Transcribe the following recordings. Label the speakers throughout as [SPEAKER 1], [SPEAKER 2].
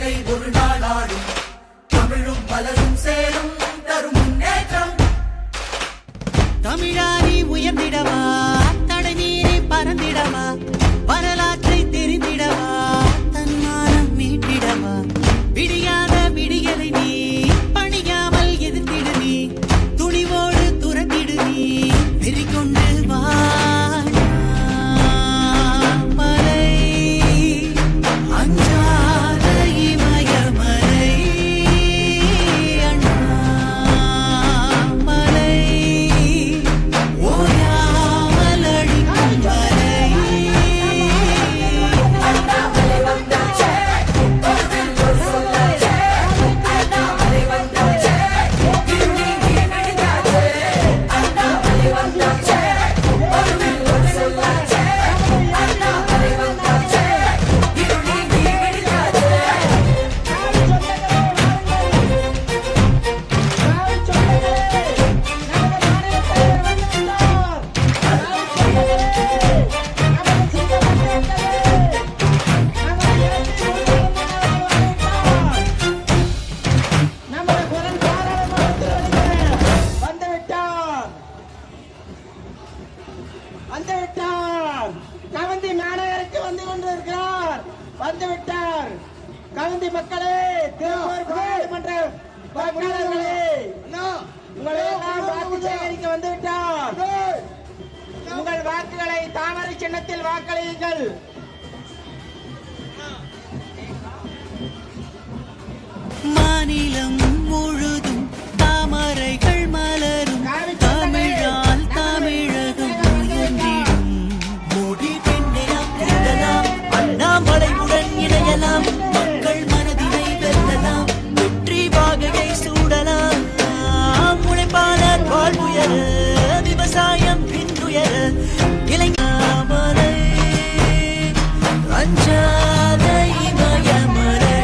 [SPEAKER 1] தமிழை ஒரு நாளாடும் தமிழும் பலரும் சேரும் தரும் முன்னேற்றம்.
[SPEAKER 2] தமிழாரி உயர்ந்திடவா, தடை மீறி பறந்திடவா, வரலாற்றை தெரிந்திடவா, தன்மானம் மீட்டிடவா, விடியாத விடியலை நீ பணியாமல் எதிர்த்திடு நீ, துணிவோடு துறந்திடு நீ, வெறிக்கொண்டு வா
[SPEAKER 3] கவந்தி மாநகருக்கு வந்து கொண்டிருக்கிறார். வந்துவிட்டார். கவந்தி மக்களே, திருப்பூர் பாராளுமன்ற வாக்காளர்களே, உங்களை எல்லாம் வாக்கு சேகரிக்க வந்துவிட்டார். உங்கள் வாக்குகளை தாமரை சின்னத்தில் வாக்களியுங்கள்.
[SPEAKER 2] மாநிலம் முழுதும் தாமரைகள் மலரும், தமிழால் தமிழகம் உயர்ந்திடும். மோடி பெண்ணிடம் வெல்லலாம், அண்ணாமலையுடன் இணையலாம், மக்கள் மனதினை வெல்லலாம், வெற்றி வாகையை சூடலாம். உழைப்பாளர் வாழ்வுயர, விவசாயம் பின்னுயர, இளைஞாமலை அஞ்சாத இமயமலை.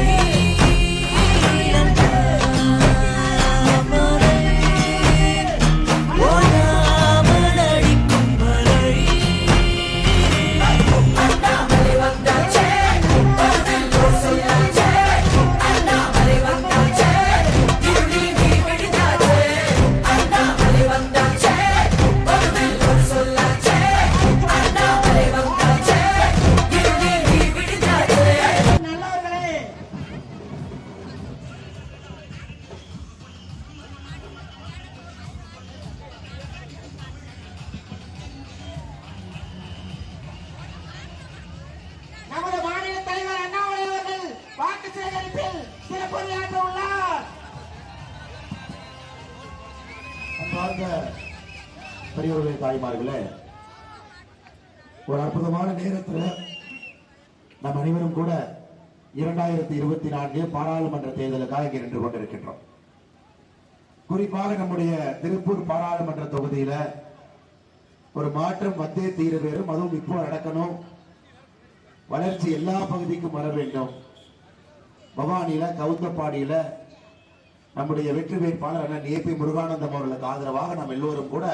[SPEAKER 3] நமது மாநில தலைவர் அண்ணாமலை அவர்கள் வாக்கு சேகரிப்பில் சிறப்புரையாற்ற உள்ளார்.
[SPEAKER 4] அன்பார்ந்த பெரியவர்களே, தாய்மார்களே, ஒரு அற்புதமான நேரத்தில் நம் அனைவரும் கூட 2024 பாராளுமன்ற தேர்தலுக்காக இங்கே நின்று கொண்டிருக்கின்றோம். குறிப்பாக நம்முடைய திருப்பூர் பாராளுமன்ற தொகுதியில ஒரு மாற்றம் வந்தே தீர வேறும், அதுவும் இப்போ நடக்கணும். வளர்ச்சி எல்லா பகுதிக்கும் வர வேண்டும். பவானியில, கவுந்தப்பாடியில நம்முடைய வெற்றி வேட்பாளர் அண்ணன் ஏபி முருகானந்தம் அவர்களுக்கு ஆதரவாக நாம் எல்லோரும் கூட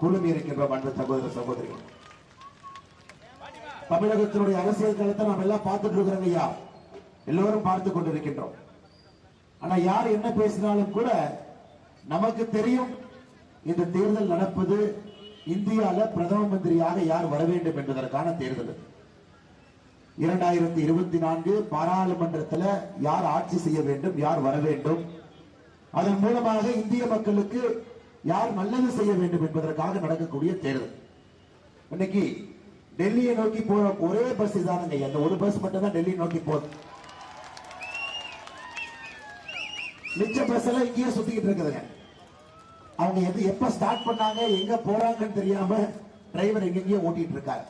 [SPEAKER 4] குழுமி இருக்கின்றோம். அன்பு சகோதர சகோதரிகள், தமிழகத்தினுடைய அரசியல் களத்தை நாம் எல்லாம் பார்த்துட்டு இருக்கிறோம் ஐயா, எல்லோரும் பார்த்து கொண்டிருக்கின்றோம். ஆனா யார் என்ன பேசினாலும் கூட நமக்கு தெரியும், இந்த தேர்தல் நடப்பது இந்தியால பிரதம மந்திரியாக யார் வர வேண்டும் என்பதற்கான தேர்தல். 2024 பாராளுமன்றத்தில் யார் ஆட்சி செய்ய வேண்டும், யார் வர வேண்டும், அதன் மூலமாக இந்திய மக்களுக்கு யார் நல்லது செய்ய வேண்டும் என்பதற்காக நடக்கக்கூடிய தேர்தல். இன்னைக்கு டெல்லியை நோக்கி போற ஒரே பஸ் தானுங்க, அந்த ஒரு பஸ் மட்டும் தான் டெல்லி நோக்கி போகுது. மிச்ச பஸ் எல்லாம் இங்கேயே சுத்திக்கிட்டு இருக்குதுங்க. அவங்க எப்ப ஸ்டார்ட் பண்ணாங்க, எங்க போறாங்கன்னு தெரியாம டிரைவர் எங்கெங்கயோ ஓட்டிட்டு இருக்காரு.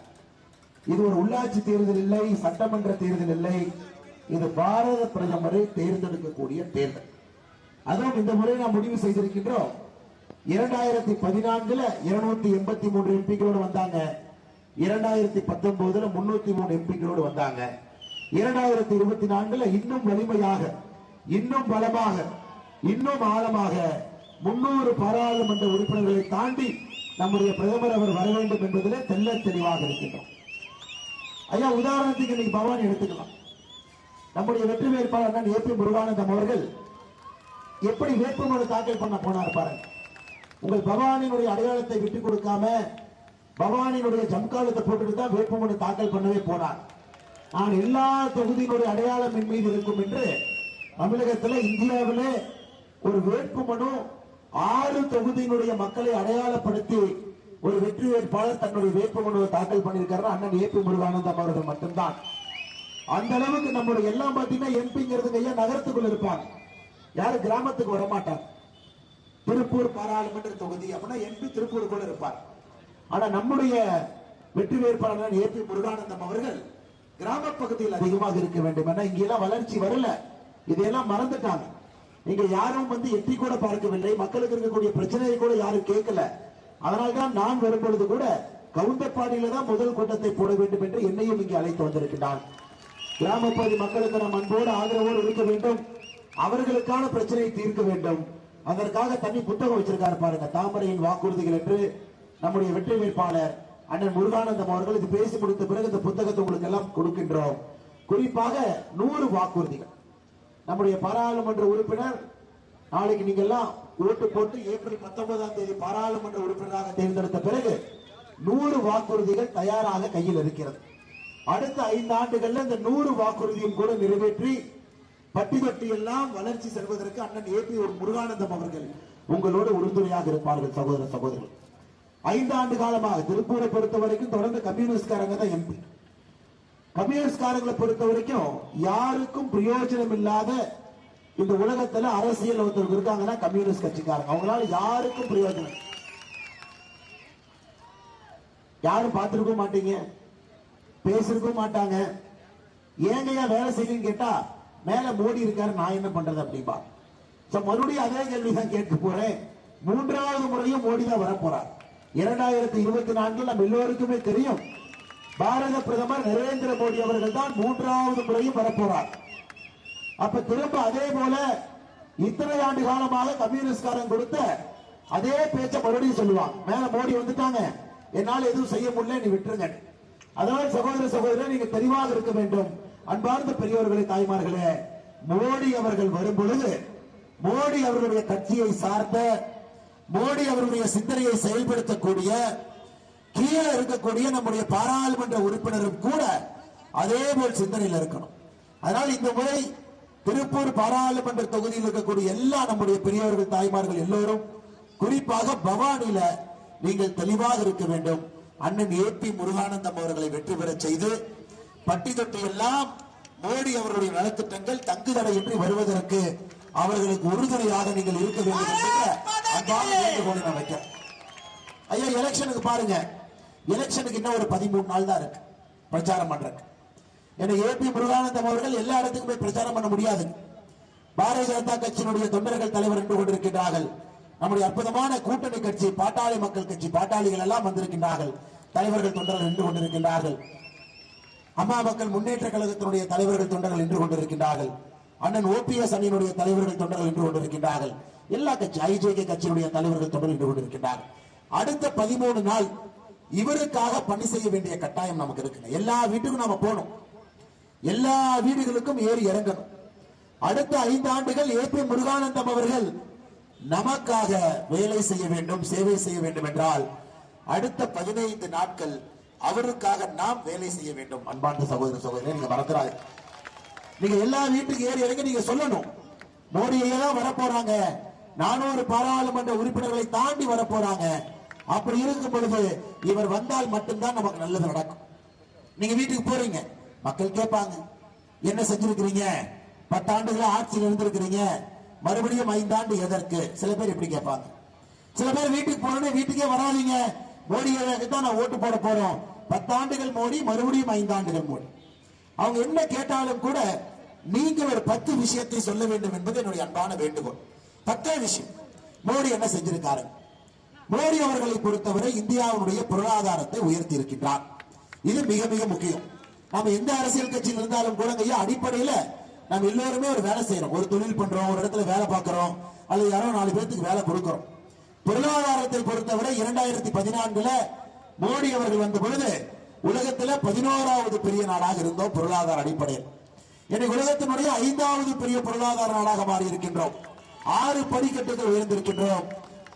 [SPEAKER 4] இது ஒரு உள்ளாட்சி தேர்தல் இல்லை, சட்டமன்ற தேர்தல் இல்லை, இது பாரத பிரதமரை தேர்ந்தெடுக்கக்கூடிய தேர்தல். அதுவும் இந்த முறை நாம் முடிவு செய்திருக்கின்றோம். 2014 283 எம்பிகளோடு வந்தாங்க, 2019 303 எம்பிகளோடு வந்தாங்க. 2024 இன்னும் வலிமையாக, இன்னும் பலமாக, இன்னும் ஆழமாக 300 பாராளுமன்ற உறுப்பினர்களை தாண்டி நம்முடைய பிரதமர் அவர் வர வேண்டும் என்பதிலே தெல்ல தெளிவாக இருக்கின்றோம். ஐயா, உதாரணத்துக்கு இன்னைக்கு பவானி எடுத்துக்கலாம். நம்முடைய வெற்றி வேட்பாளர் ஏபி முருகானந்தம் அவர்கள் எப்படி வேட்புமனு தாக்கல் பண்ண போனார் பாருங்க. உங்கள் பவானியினுடைய அடையாளத்தை விட்டுக் கொடுக்காம பவானியினுடைய ஜம்காலத்தை போட்டுட்டு தான் வேட்புமனு தாக்கல் பண்ணவே போனார். நான் எல்லா தொகுதியினுடைய அடையாளம் என் மீது இருக்கும் என்று தமிழகத்தில் இந்தியாவிலே ஒரு வேட்புமனு 6 தொகுதியினுடைய மக்களை அடையாளப்படுத்தி ஒரு வெற்றி வேட்பாளர் தன்னுடைய வேட்புமனுவை தாக்கல் பண்ணியிருக்காரு அண்ணன் ஏபி முருகானந்தம் அவர்கள் மட்டும்தான். அந்த அளவுக்கு நம்முடைய எல்லாம் பாத்தீங்கன்னா எம்பிங்கிறது ஐயா நகரத்துக்குள்ள இருப்பாங்க, யாரும் கிராமத்துக்கு வரமாட்டாங்க. திருப்பூர் பாராளுமன்ற தொகுதி அப்படின்னா எம்பி திருப்பூருக்குள்ள இருப்பார். ஆனா நம்முடைய வெற்றி வேட்பாளர் ஏபி முருகானந்தம் அவர்கள் கிராம பகுதியில் அதிகமாக இருக்க வேண்டும். ஏன்னா இங்கெல்லாம் வளர்ச்சி வரல, இதையெல்லாம் மறந்துட்டாங்க. நீங்க யாரும் எட்டி கூட பார்க்கவில்லை, மக்களுக்கு இருக்கக்கூடிய பிரச்சனையை கூட யாரும் கேட்கல. அதனால்தான் நான் வரும்பொழுது கூட கவுந்தப்பாடியில தான் முதல் கூட்டத்தை போட வேண்டும் என்று என்னையும் இங்கே அழைத்து வந்திருக்கிறான். கிராம பகுதி மக்களுக்கு நாம் அன்போடு ஆதரவோடு இருக்க வேண்டும், அவர்களுக்கான பிரச்சனையை தீர்க்க வேண்டும். அதற்காக தனி புத்தகம் வச்சிருக்காரு பாருங்க, தாமரையின் வாக்குறுதிகள் என்று. நம்முடைய வெற்றி வேட்பாளர் அண்ணன் முருகானந்தம் அவர்கள் இது பேசி முடித்த பிறகு இந்த புத்தகத்தை உங்களுக்கு எல்லாம் கொடுக்கின்றோம். குறிப்பாக 100 வாக்குறுதிகள். நம்முடைய பாராளுமன்ற உறுப்பினர் நாளைக்கு நீங்க எல்லாம் ஓட்டு போட்டு ஏப்ரல் 19ஆம் தேதி பாராளுமன்ற உறுப்பினராக தேர்ந்தெடுத்த பிறகு 100 வாக்குறுதிகள் தயாராக கையில் இருக்கிறது. அடுத்த 5 ஆண்டுகள்ல இந்த 100 வாக்குறுதியும் கூட நிறைவேற்றி பட்டி தொட்டி எல்லாம் வளர்ச்சி செல்வதற்கு அண்ணன் ஏபி முருகானந்தம் அவர்கள் உங்களோடு உறுதுணையாக இருப்பார்கள். சகோதர சகோதரர்கள், 5 ஆண்டு காலமாக திருப்பூரை பொறுத்த வரைக்கும் தொடர்ந்து கம்யூனிஸ்ட்காரங்க தான் எம்பி. கம்யூனிஸ்ட்காரங்களை பொறுத்த வரைக்கும் யாருக்கும் பிரயோஜனம் இல்லாத இந்த உலகத்துல அரசியல் ஒருத்தர் இருக்காங்கன்னா கம்யூனிஸ்ட் கட்சிக்காரங்க. அவங்களால யாருக்கும் பிரயோஜனம், யாரும் பார்த்திருக்க மாட்டீங்க, பேசிருக்க மாட்டாங்க. ஏங்கயா வேலை செய்யுன்னு கேட்டா மேல மோடி இருக்காரு, நான் என்ன பண்றது அப்படின்பா. மறுபடியும் அதே கேள்விதான் கேட்க போறேன். 3வது முறையும் மோடி தான் வரப்போறார். 2024 நம்ம எல்லோருக்குமே தெரியும், பாரத பிரதமர் நரேந்திர மோடி அவர்கள் தான் 3வது முறையும் வரப்போறார். அப்ப திரும்ப அதே போல இத்தனை ஆண்டு காலமாக கம்யூனிஸ்ட்காரன் கொடுத்த அதே பேச்ச மறுபடியும் சொல்லுவாங்க, மேல மோடி வந்துட்டாங்க, என்னால எதுவும் செய்ய முடியல, நீ விட்டுருங்க. அதனால் சகோதர சகோதரர் நீங்க தெளிவாக இருக்க வேண்டும். அன்பார்ந்த பெரியவர்களே, தாய்மார்களே, மோடி அவர்கள் வரும் பொழுது மோடி அவர்களுடைய கட்சியை சார்ந்த, மோடி அவர்களுடைய சிந்தனையை செயல்படுத்தக்கூடிய கீழே இருக்கக்கூடிய நம்முடைய பாராளுமன்ற உறுப்பினரும் கூட அதே போல் சிந்தனையில் இருக்கணும். அதனால் இந்த முறை திருப்பூர் பாராளுமன்ற தொகுதியில் இருக்கக்கூடிய எல்லா நம்முடைய பெரியவர்கள் தாய்மார்கள் எல்லோரும் குறிப்பாக பவானியில நீங்கள் தெளிவாக இருக்க வேண்டும். அண்ணன் ஏபி முருகானந்தம் அவர்களை வெற்றி பெற செய்து பட்டி தொட்டி எல்லாம் மோடி அவர்களுடைய நலத்திட்டங்கள் தங்குதடையின்றி வருவதற்கு அவர்களுக்கு உறுதுணையாக நீங்கள் இருக்க வேண்டும் என்று நான் வைக்கிறேன். ஐயா, எலெக்ஷனுக்கு பாருங்க, எலெக்ஷனுக்கு இன்னும் ஒரு 13 நாள் தான் இருக்கு பிரச்சாரம் பண்றதுக்கு. ஏன்னா ஏபி முருகானந்தம் அவர்கள் எல்லா இடத்துக்கும் போய் பிரச்சாரம் பண்ண முடியாது. பாரதிய ஜனதா கட்சியினுடைய தொண்டர்கள் தலைவர் என்று கொண்டிருக்கிறார்கள். நம்முடைய அற்புதமான கூட்டணி கட்சி பாட்டாளி மக்கள் கட்சி பாட்டாளிகள் எல்லாம் வந்திருக்கின்றார்கள், தலைவர்கள் தொண்டர்கள் நின்று கொண்டிருக்கின்றார்கள். அம்மா மக்கள் முன்னேற்ற கழகத்தினுடைய தலைவர்கள் தொண்டர்கள் நின்று கொண்டிருக்கின்றார்கள். அண்ணன் ஓபிஎஸ் அணியினுடைய தலைவர்கள் தொண்டர்கள் நின்று கொண்டிருக்கின்றார்கள். எல்லா கட்சி ஐஜேகே கட்சியினுடைய தலைவர்கள் தொண்டர்கள் நின்று கொண்டிருக்கின்றார்கள். அடுத்த 13 நாள் இவருக்காக பணி செய்ய வேண்டிய கட்டாயம் நமக்கு இருக்கு. எல்லா வீட்டுக்கும் நாம போகணும், எல்லா வீடுகளுக்கும் ஏறி இறங்கணும். அடுத்த 5 ஆண்டுகள் ஏபி முருகானந்தம் அவர்கள் நமக்காக வேலை செய்ய வேண்டும், சேவை செய்ய வேண்டும் என்றால் அடுத்த 15 நாட்கள் அவருக்காக நாம் வேலை செய்ய வேண்டும். அன்பார்ந்த சகோதர சகோதரர், நீங்க மறந்துடாது, நீங்க எல்லா வீட்டுக்கு ஏறி இறங்கி நீங்க சொல்லணும், மோடியே தான் வரப்போறாங்க, 400 பாராளுமன்ற உறுப்பினர்களை தாண்டி வரப்போறாங்க. அப்படி இருக்கும் பொழுது இவர் வந்தால் மட்டும்தான் நமக்கு நல்லது நடக்கும். நீங்க வீட்டுக்கு போறீங்க, மக்கள் கேட்பாங்க, என்ன செஞ்சிருக்கிறீங்க, 10 ஆண்டுகளா ஆட்சியில் இருந்திருக்கிறீங்க, மறுபடியும் 5 ஆண்டு எதற்கு? சில பேர் இப்படி கேட்பாங்க. சில பேர் வீட்டுக்கு போறோன்னே வீட்டுக்கே வராதீங்க, மோடிக்கு தான் நான் ஓட்டு போட போறோம், 10 ஆண்டுகள் மோடி, மறுபடியும் 5 ஆண்டுகள் மோடி. அவங்க என்ன கேட்டாலும் கூட நீங்க ஒரு 10 விஷயத்தை சொல்ல வேண்டும் என்பது என்னுடைய அன்பான வேண்டுகோள். 10 விஷயம் மோடி என்ன செஞ்சிருக்காரு. மோடி அவர்களை பொறுத்தவரை இந்தியாவுடைய பொருளாதாரத்தை உயர்த்தி இருக்கின்றார். இது மிக மிக முக்கியம். நாம எந்த அரசியல் கட்சியில் இருந்தாலும் கூட அடிப்படையில நம்ம எல்லோருமே ஒரு வேலை செய்யறோம், ஒரு தொழில் பண்றோம், ஒரு இடத்துல வேலை பார்க்கிறோம், அல்லது யாரோ 4 பேருக்கு வேலை கொடுக்கிறோம். பொருளாதாரத்தை பொறுத்தவரை 2014 மோடி அவர்கள் வந்த பொழுது உலகத்தில் 11வது பெரிய நாடாக இருந்தோம் பொருளாதார அடிப்படையில். இன்னைக்கு உலகத்தினுடைய 5வது பெரிய பொருளாதார நாடாக மாறி இருக்கின்றோம். 6 படிக்கட்டுகள் உயர்ந்திருக்கின்றோம்.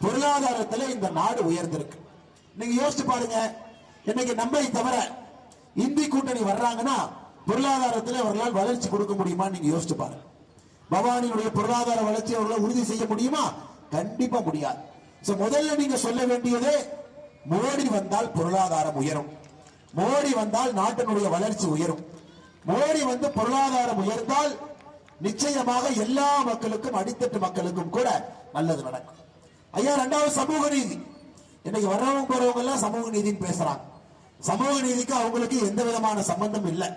[SPEAKER 4] பொருளாதாரத்தில் இந்த நாடு உயர்ந்திருக்கு. நீங்க யோசிச்சு பாருங்க, இன்னைக்கு நம்மை தவிர இந்தி கூட்டணி வர்றாங்கன்னா பொருளாதாரத்தில் அவர்களால் வளர்ச்சி கொடுக்க முடியுமா? நீங்க யோசிச்சு பாருங்க. பவானியுடைய பொருளாதார வளர்ச்சி அவர்களால் உறுதி செய்ய முடியுமா? கண்டிப்பா முடியாது. முதல்ல நீங்க சொல்ல வேண்டியது, மோடி வந்தால் பொருளாதாரம் உயரும், மோடி வந்தால் நாட்டினுடைய வளர்ச்சி உயரும், மோடி வந்து பொருளாதாரம் உயர்ந்தால் நிச்சயமாக எல்லா மக்களுக்கும், அடித்தட்டு மக்களுக்கும் கூட நல்லது நடக்கும். ஐயா, 2வது சமூக நீதி. இன்னைக்கு வர்றவங்க போறவங்க எல்லாம் சமூக நீதினு பேசுறாங்க. சமூக நீதிக்கு அவங்களுக்கு எந்த விதமான சம்பந்தம் இல்லை.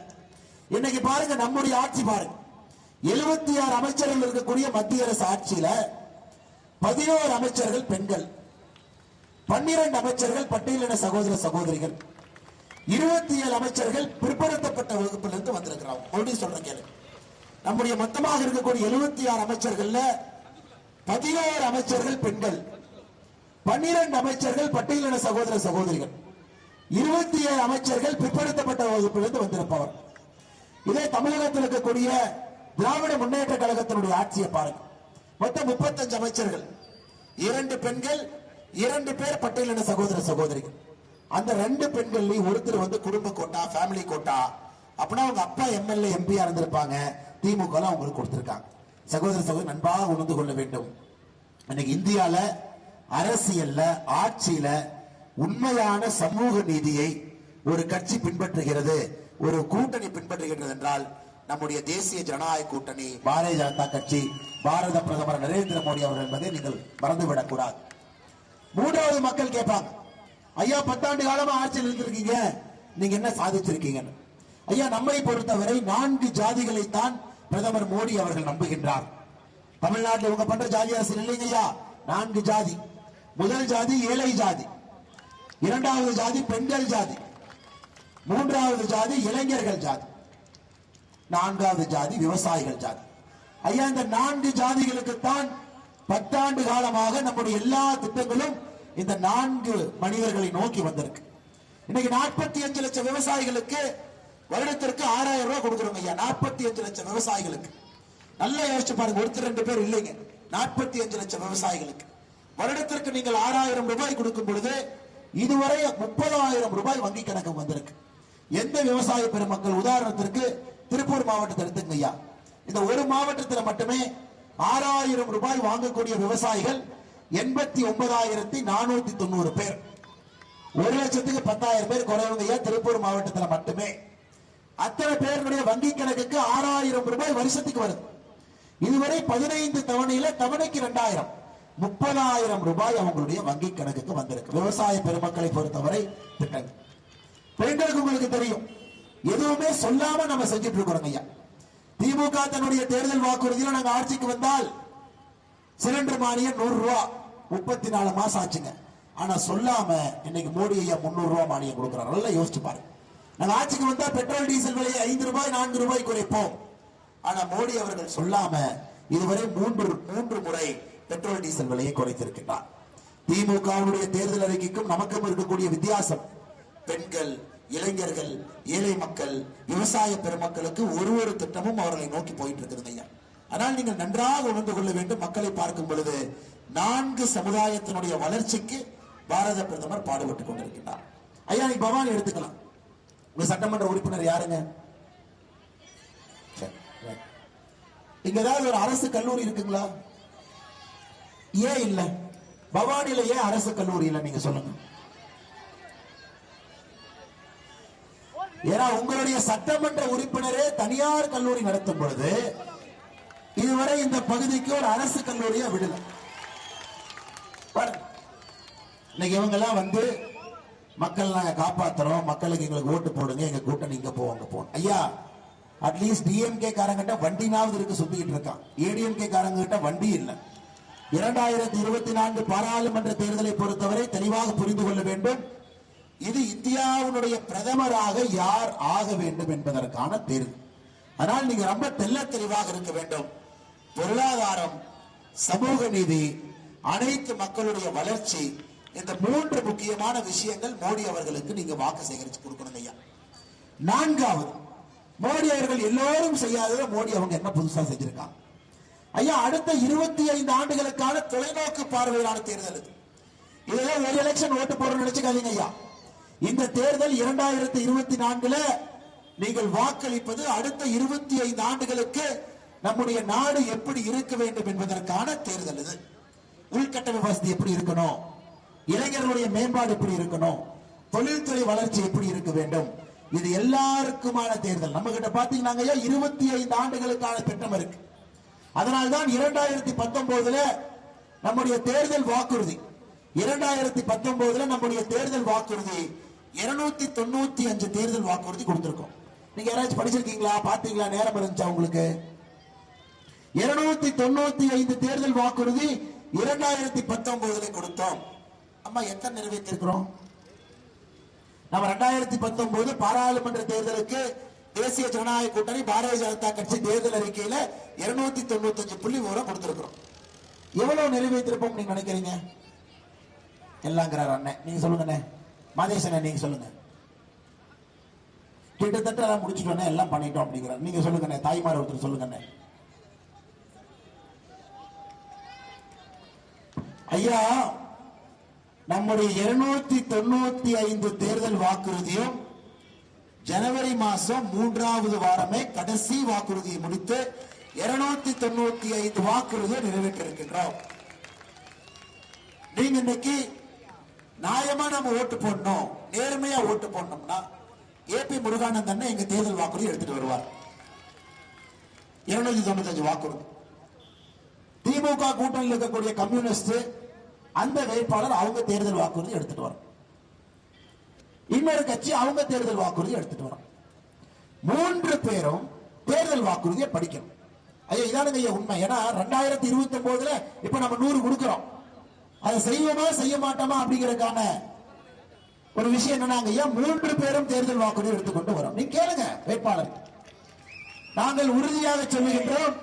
[SPEAKER 4] இன்னைக்கு பாருங்க, நம்முடைய ஆட்சி பாருங்க, 76 அமைச்சர்கள் இருக்கக்கூடிய மத்திய அரசு ஆட்சியில 11 அமைச்சர்கள் பெண்கள், 12 அமைச்சர்கள் பட்டியலின சகோதர சகோதரிகள், 27 அமைச்சர்கள் பிற்படுத்தப்பட்ட வகுப்பிலிருந்து வந்திருக்கிறாங்க. மறுபடியும் சொல்றேன் கேளு. நம்முடைய மொத்தமாக இருக்கக்கூடிய 76 அமைச்சர்கள்ல 11 அமைச்சர்கள் பெண்கள், 12 அமைச்சர்கள் பட்டியலின சகோதர சகோதரிகள், 27 அமைச்சர்கள் பிற்படுத்தப்பட்ட வகுப்பிலிருந்து வந்திருப்பவர். இதே தமிழகத்தில் இருக்கக்கூடிய திராவிட முன்னேற்ற கழகத்தினுடைய ஆட்சியை பாருங்க. மொத்தம் 35 அமைச்சர்கள், 2 பெண்கள், 2 பேர் பட்டியலின சகோதர சகோதரிகள். அந்த 2 பெண்கள்லயும் ஒருத்தர் வந்து குடும்ப கோட்டா, ஃபேமிலி கோட்டா, அப்படின்னா அவங்க அப்பா எம்எல்ஏ எம்பியா இருந்திருப்பாங்க, திமுக அவங்களுக்கு கொடுத்திருக்காங்க. சகோதர சகோதரி நன்பாக உணர்ந்து கொள்ள வேண்டும். இன்னைக்கு இந்தியால அரசியல்ல, ஆட்சியில உண்மையான சமூக நீதியை ஒரு கட்சி பின்பற்றுகிறது, ஒரு கூட்டணி பின்பற்றுகிறது என்றால் நம்முடைய தேசிய ஜனநாயக கூட்டணி, பாரதிய ஜனதா கட்சி, பாரத பிரதமர் நரேந்திர மோடி அவர்கள் என்பதை நீங்கள் மறந்துவிடக் கூடாது. 3வது மக்கள் கேட்பாங்க, ஐயா 10 ஆண்டு காலமா ஆட்சியில் இருந்திருக்கீங்க, நீங்க என்ன சாதிச்சிருக்கீங்க? ஐயா, நம்மை பொறுத்தவரை 4 ஜாதிகளைத்தான் பிரதமர் மோடி அவர்கள் நம்புகின்றார். தமிழ்நாட்டில் இவங்க பண்ற ஜாதி அரசியல் இல்லைங்க ஐயா. 4 ஜாதி. முதல் ஜாதி ஏழை ஜாதி, 2வது ஜாதி பெண்கள் ஜாதி, 3வது ஜாதி இளைஞர்கள் ஜாதி, 4வது ஜாதி விவசாயிகள் ஜாதி. ஐயா, இந்த 4 ஜாதிகளுக்குத்தான் 10 ஆண்டு காலமாக நம்முடைய எல்லா திட்டங்களும் இந்த 4 மனிதர்களை நோக்கி வந்திருக்கு. இன்னைக்கு 45 லட்சம் விவசாயிகளுக்கு வருடத்திற்கு 6000 ரூபாய் கொடுக்கிறோம் ஐயா. 45 லட்சம் விவசாயிகளுக்கு நல்லா யோசிச்சு பாருங்க, ஒருத்தர் 2 பேர் இல்லைங்க. 45 லட்சம் விவசாயிகளுக்கு வருடத்திற்கு நீங்கள் 6000 ரூபாய் கொடுக்கும் பொழுது இதுவரை 30,000 ரூபாய் வங்கி கணக்கு வந்திருக்கு. எந்த விவசாய பெருமக்கள், உதாரணத்திற்கு திருப்பூர் மாவட்டத்தை எடுத்துங்க ஐயா, இந்த ஒரு மாவட்டத்தில் மட்டுமே 6000 ரூபாய் வாங்கக்கூடிய விவசாயிகள் 89,490 பேர். 1,00,000க்கு 10,000 பேர் குறைவங்க ஐயா திருப்பூர் மாவட்டத்தில் மட்டுமே. அத்தனை பேருடைய வங்கி கணக்குக்கு 6000 ரூபாய் வருஷத்துக்கு வருது. இதுவரை 15 தவணையில தவணைக்கு 2000, 30,000 ரூபாய் அவங்களுடைய வங்கி கணக்குக்கு வந்திருக்கு. விவசாய பெருமக்களை பொறுத்தவரை திட்டங்கள். பெண்களுக்கு உங்களுக்கு தெரியும், எதுவுமே சொல்லாம நம்ம செஞ்சுட்டு இருக்கிறோம் ஐயா. திமுக தன்னுடைய தேர்தல் வாக்குறுதியில் நாங்க ஆட்சிக்கு வந்தால் சிலிண்டர் மானியம் 100 ரூபாய் 34 மாசம் ஆச்சுங்க. ஆனா சொல்லாம இன்னைக்கு மோடி ஐயா 300 ரூபாய் மானியம் கொடுக்கிறார். நல்லா யோசிச்சு பாருங்க. நாங்க ஆட்சிக்கு வந்தா பெட்ரோல் டீசல் விலையை 5 ரூபாய் 4 ரூபாய் குறைப்போம். ஆனா மோடி அவர்கள் சொல்லாம இதுவரை 3 முறை பெட்ரோல் டீசல் விலையை குறைத்திருக்கிறார். திமுகவுடைய தேர்தல் அறிக்கைக்கும் நமக்கும் இருக்கக்கூடிய வித்தியாசம், பெண்கள், இளைஞர்கள், ஏழை மக்கள், விவசாய பெருமக்களுக்கு ஒரு திட்டமும் அவர்களை நோக்கி போயிட்டு இருக்கிறது ஐயா. ஆனால் நீங்கள் நன்றாக உணர்ந்து கொள்ள வேண்டும், மக்களை பார்க்கும் பொழுது 4 சமுதாயத்தினுடைய வளர்ச்சிக்கு பாரத பிரதமர் பாடுபட்டுக் கொண்டிருக்கிறார். ஐயா, நீ பவானி எடுத்துக்கலாம். உங்க சட்டமன்ற உறுப்பினர் யாருங்க? இங்க ஏதாவது ஒரு அரசு கல்லூரி இருக்குங்களா? ஏன் இல்ல? பவானியில ஏன் அரசு கல்லூரி இல்ல? நீங்க சொல்லுங்க. ஏன்னா உங்களுடைய சட்டமன்ற உறுப்பினரே தனியார் கல்லூரி நடத்தும் பொழுது இதுவரை இந்த பகுதிக்கு ஒரு அரசு கல்லூரியை விடல. இன்னைக்கு இவங்க எல்லாம் வந்து மக்கள் நாங்க காப்பாத்துறோம், மக்களுக்கு எங்களுக்கு ஓட்டு போடுங்க, எங்க கூட்டணி இங்க போவாங்க போகணும். ஐயா, அட்லீஸ்ட் டிஎம்கே காரங்கிட்ட வண்டினாவது இருக்கு, சுத்திக்கிட்டு இருக்கான். ஏடிஎம்கே காரங்க கிட்ட வண்டி இல்லை. 2024 பாராளுமன்ற தேர்தலை பொறுத்தவரை தெளிவாக புரிந்து கொள்ள வேண்டும், இது இந்தியாவுடைய பிரதமராக யார் ஆக வேண்டும் என்பதற்கான தேர்வு. ஆனால் நீங்க ரொம்ப தெல்ல தெளிவாக இருக்க வேண்டும். பொருளாதாரம், சமூக நீதி, அனைத்து மக்களுடைய வளர்ச்சி, இந்த 3 முக்கியமான விஷயங்கள் மோடி அவர்களுக்கு நீங்க வாக்கு சேகரிச்சு கொடுக்கணும் ஐயா. 4வது, மோடி அவர்கள் எல்லோரும் செய்யாத மோடி அவங்க என்ன புதுசா செஞ்சிருக்காங்க? ஐயா, அடுத்த 25 ஆண்டுகளுக்கான தொலைநோக்கு பார்வையிலான தேர்தல் இது. இதெல்லாம் ஒரு எலெக்ஷன் ஓட்டு போறோம்னு நினைச்சுக்காதீங்க ஐயா. இந்த தேர்தல் 2024ல நீங்கள் வாக்களிப்பது அடுத்த 25 ஆண்டுகளுக்கு நம்முடைய நாடு எப்படி இருக்க வேண்டும் என்பதற்கான தேர்தல் இது. உள்கட்டமைப்பு வசதி எப்படி இருக்கணும், இளைஞர்களுடைய மேம்பாடு எப்படி இருக்கணும், தொழில்துறை வளர்ச்சி எப்படி இருக்க வேண்டும், இது எல்லாருக்குமான தேர்தல். நம்ம கிட்ட பாத்தீங்கன்னா 25 ஆண்டுகளுக்கான திட்டம் இருக்கு. அதனால்தான் 2019ல நம்முடைய தேர்தல் வாக்குறுதி 295 தேர்தல் வாக்குறுதி கொடுத்திருக்கோம். நீங்க யாராச்சும் படிச்சிருக்கீங்களா, பாத்தீங்களா, நேரம் இருந்துச்சா உங்களுக்கு? 295 தேர்தல் வாக்குறுதி 2019ல கொடுத்தோம். அம்மா எத்தனை நிறைவேற்றிருக்கிறோம்? நம்ம 2019 பாராளுமன்ற தேர்தலுக்கு தேசிய ஜனநாயக கூட்டணி பாரதிய ஜனதா கட்சி தேர்தல் அறிக்கையில 295 புள்ளி விவரம் கொடுத்திருக்கிறோம். எவ்வளவு நிறைவேற்றிருப்போம் நீங்க நினைக்கிறீங்க? எல்லாங்கிறார் அண்ணன். நீங்க சொல்லுங்க மாதேசன், நீங்க சொல்லுங்க. கிட்டத்தட்ட எல்லாம் முடிச்சுட்டோம், எல்லாம் பண்ணிட்டோம் அப்படிங்கிறார். நீங்க சொல்லுங்க தாய்மார் ஒருத்தர் சொல்லுங்க. ஐயா, நம்முடைய 295 தேர்தல் வாக்குறுதியும் ஜனவரி மாசம் 3வது வாரமே கடைசி வாக்குறுதியை முடித்து 295 வாக்குறுதியை நிறைவேற்றிருக்கின்றோம். நீங்க இன்னைக்கு நியாயமா நம்ம ஓட்டு போடணும், நேர்மையா ஓட்டு போடணும்னா ஏபி முருகானந்தன் எங்க தேர்தல் வாக்குறுதி எடுத்துட்டு வருவார். 295 வாக்குறுதி. திமுக கூட்டணியில் இருக்கக்கூடிய கம்யூனிஸ்ட் அந்த வேட்பாளர் அவங்க தேர்தல் வாக்குறுதி எடுத்துட்டு வரும். இன்னொரு கட்சி அவங்க தேர்தல் வாக்குறுதி எடுத்துட்டு வரும். 3 பேரும் தேர்தல் வாக்குறுதியை படிக்கணும். ஐயா, இதானுங்க ஐயா உண்மை. ஏன்னா 2029ல இப்ப நம்ம 100 கொடுக்கிறோம். அதை செய்வோமா செய்ய மாட்டோமா அப்படிங்கறதுக்கான ஒரு விஷயம் என்னன்னா ஐயா, 3 பேரும் தேர்தல் வாக்குறுதி எடுத்துக்கொண்டு வரோம். நீங்க கேளுங்க வேட்பாளர். நாங்கள் உறுதியாக சொல்லுகின்றோம்,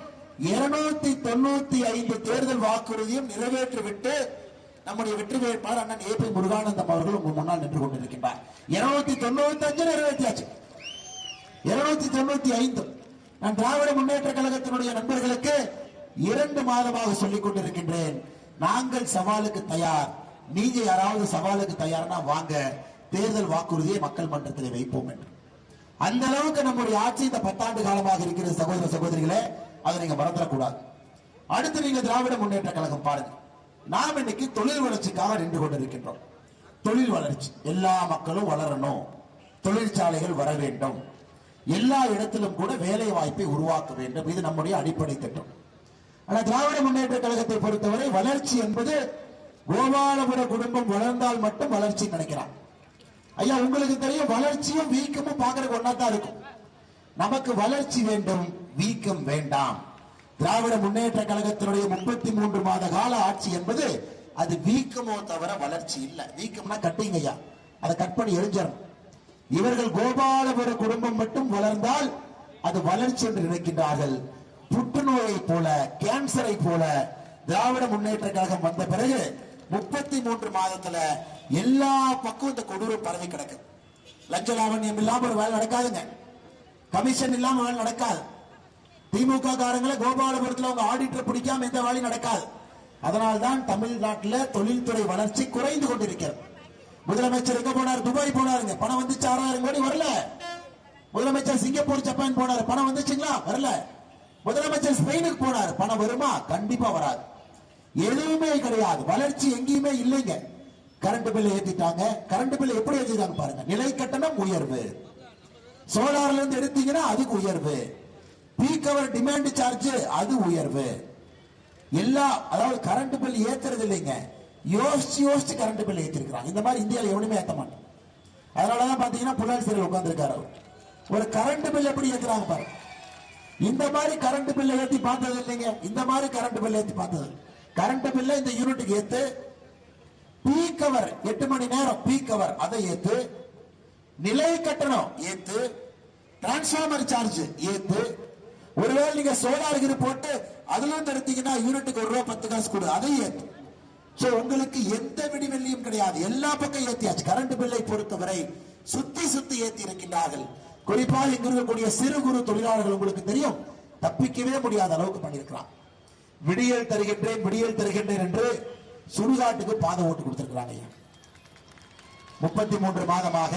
[SPEAKER 4] 295 தேர்தல் வாக்குறுதியும் நிறைவேற்றிவிட்டு நம்முடைய வெற்றி வேட்பாளர் அண்ணன் ஏபி முருகானந்தம் அவர்கள் உங்க முன்னால் நின்று கொண்டிருக்கின்றார். 295 நிறைவேற்றியாச்சு. 295 நான் திராவிட முன்னேற்ற கழகத்தினுடைய நண்பர்களுக்கு 2 மாதமாக சொல்லிக் கொண்டிருக்கின்றேன், நாங்கள் சவாலுக்கு தயார், நீங்க யாராவது சவாலுக்கு தயார்னா வாங்க, தேர்தல் வாக்குறுதியை மக்கள் மன்றத்தில் வைப்போம் என்று. அந்த அளவுக்கு நம்முடைய ஆட்சி இந்த 10 ஆண்டு காலமாக இருக்கிற சகோதர சகோதரிகளே, அதை நீங்க மறந்துடக்கூடாது. அடுத்து நீங்க திராவிட முன்னேற்ற கழகம் பாருங்க, நாம் இன்னைக்கு தொழில் வளர்ச்சிக்காக நின்று கொண்டிருக்கின்றோம். தொழில் வளர்ச்சி, எல்லா மக்களும் வளரணும், தொழிற்சாலைகள் வர வேண்டும், எல்லா இடத்திலும் கூட வேலை வாய்ப்பை உருவாக்க வேண்டும், இது நம்முடைய அடிப்படை திட்டம். ஆனா திராவிட முன்னேற்ற கழகத்தை பொறுத்தவரை வளர்ச்சி என்பது கோபாலபுர குடும்பம் வளர்ந்தால் மட்டும் வளர்ச்சி நினைக்கிறான். ஐயா, உங்களுக்கு தெரியும், வளர்ச்சியும் வீக்கமும் பார்க்கறதுக்கு ஒன்னா தான் இருக்கும். நமக்கு வளர்ச்சி வேண்டும், வீக்கம் வேண்டாம். திராவிட முன்னேற்ற கழகத்தினுடைய 33 மாத கால ஆட்சி என்பது அது வீக்கமோ தவிர வளர்ச்சி இல்ல. வீக்கம்னா கட்டிங்க ஐயா, அதை கட் பண்ணி எரிஞ்சிடணும். இவர்கள் கோபாலபுர குடும்பம் மட்டும் வளர்ந்தால் அது வளர்ச்சி என்று நினைக்கின்றார்கள். புற்றுநோயை போல, கேன்சரை போல திராவிட முன்னேற்ற கழகம் வந்த பிறகு 33 மாதத்துல எல்லா பக்கம் இந்த கொடூரம் பரவி கிடக்கு. லஞ்ச லாவண்யம் இல்லாம ஒரு வேலை நடக்காதுங்க, கமிஷன் இல்லாம வேலை நடக்காது. திமுக காரங்களை கோபாலபுரத்தில் அவங்க ஆடிட்டர் பிடிக்காம எந்த வேலையும் நடக்காது. அதனால்தான் தமிழ்நாட்டில் தொழில்துறை வளர்ச்சி குறைந்து கொண்டிருக்கிறது. முதலமைச்சர் எங்க போனார்? துபாய் போனாருங்க, பணம் வந்து 6000 கோடி வரல. முதலமைச்சர் சிங்கப்பூர் ஜப்பான் போனார், பணம் வந்துச்சுங்களா? வரல. முதலமைச்சர் ஸ்பெயினுக்கு போனார், பணம் வருமா? கண்டிப்பா வராது. எதுவுமே கிடையாது, வளர்ச்சி எங்கேயுமே இல்லைங்க. கரண்ட் பில் ஏத்திட்டாங்க. கரண்ட் பில் எப்படி ஏத்திட்டாங்க பாருங்க. நிலை கட்டணம் உயர்வு, சோலார்ல இருந்து எடுத்தீங்கன்னா அதுக்கு உயர்வு, பீக் அவர் டிமாண்ட் சார்ஜ் அது உயர்வு, எல்லா அதாவது கரண்ட் பில் ஏத்துறது இல்லைங்க, யோசிச்சு யோசிச்சு கரண்ட் பில் ஏத்திருக்கிறாங்க. இந்த மாதிரி இந்தியாவில் எவனுமே ஏத்த மாட்டேன். அதனாலதான் பாத்தீங்கன்னா புலால் சிறையில் உட்கார்ந்து இருக்காரு. ஒரு கரண்ட் பில் எப்படி ஏத்துறாங்க பாருங்க. இந்த மாதிரி கரண்ட் பில் ஏத்தி பார்த்தது இல்லைங்க. இந்த மாதிரி கரண்ட் பில் ஏத்தி பார்த்தது. கரண்ட் பில்ல இந்த யூனிட்டுக்கு ஏத்து, பீக் அவர் 8 மணி நேரம் பீக் அவர் அதை ஏத்து, நிலை கட்டணம் ஏத்து, டிரான்ஸ்பார்மர் சார்ஜ் ஏத்து, ஒருவேளை நீங்க சோலார் கிரு போட்டு அதுல இருந்து எடுத்தீங்கன்னா யூனிட்டுக்கு ₹1 10 காசு கொடு, அதை ஏத்து. சோ உங்களுக்கு எந்த விடிவெள்ளியும் கிடையாது, எல்லா பக்கம் ஏத்தியாச்சு. கரண்ட் பில்லை பொறுத்தவரை சுத்தி சுத்தி ஏத்தி இருக்கின்றார்கள். குறிப்பாக இங்க இருக்கக்கூடிய சிறு குறு தொழிலாளர்கள் உங்களுக்கு தெரியும், தப்பிக்கவே முடியாத அளவுக்கு பண்ணியிருக்கிறான். விடியல் தருகின்றேன் விடியல் தருகின்றேன் என்று சுடுகாட்டுக்கு பாதை ஓட்டு கொடுத்திருக்கிறாங்க. 33 மாதமாக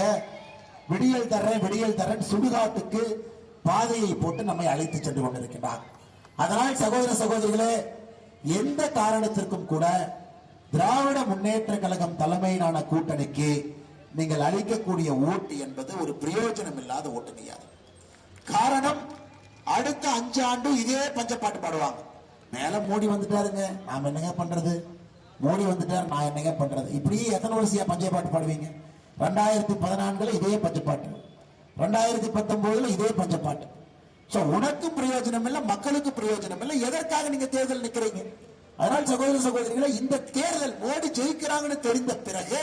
[SPEAKER 4] விடியல் தர்றேன் சுடுகாட்டுக்கு பாதையை போட்டு நம்மை அழைத்து சென்று கொண்டிருக்கிறார். அதனால் சகோதர சகோதரிகளே, எந்த காரணத்திற்கும் கூட திராவிட முன்னேற்ற கழகம் தலைமையிலான கூட்டணிக்கு நீங்கள் அளிக்கக்கூடிய ஓட்டு என்பது ஒரு பிரயோஜனம் இல்லாத ஓட்டு கிடையாது. காரணம், அடுத்த 5 ஆண்டு இதே பஞ்சப்பாட்டு பாடுவாங்க. மேல மோடி வந்துட்டாருங்க, நாம என்னங்க பண்றது, மோடி வந்துட்டாரு நான் என்னங்க பண்றது, இப்படி எத்தனை வருஷம் பஞ்சப்பாட்டு பாடுவீங்க? 2014 இதே பஞ்சப்பாட்டு, 2019 இதே பஞ்சப்பாட்டு. உனக்கும் பிரயோஜனம் இல்லை, மக்களுக்கு பிரயோஜனம் இல்லை, எதற்காக நீங்க தேர்தல் நிக்கிறீங்க? அதனால் சகோதர சகோதரிகளை, இந்த தேர்தல் மோடி ஜெயிக்கிறாங்கன்னு தெரிந்த பிறகு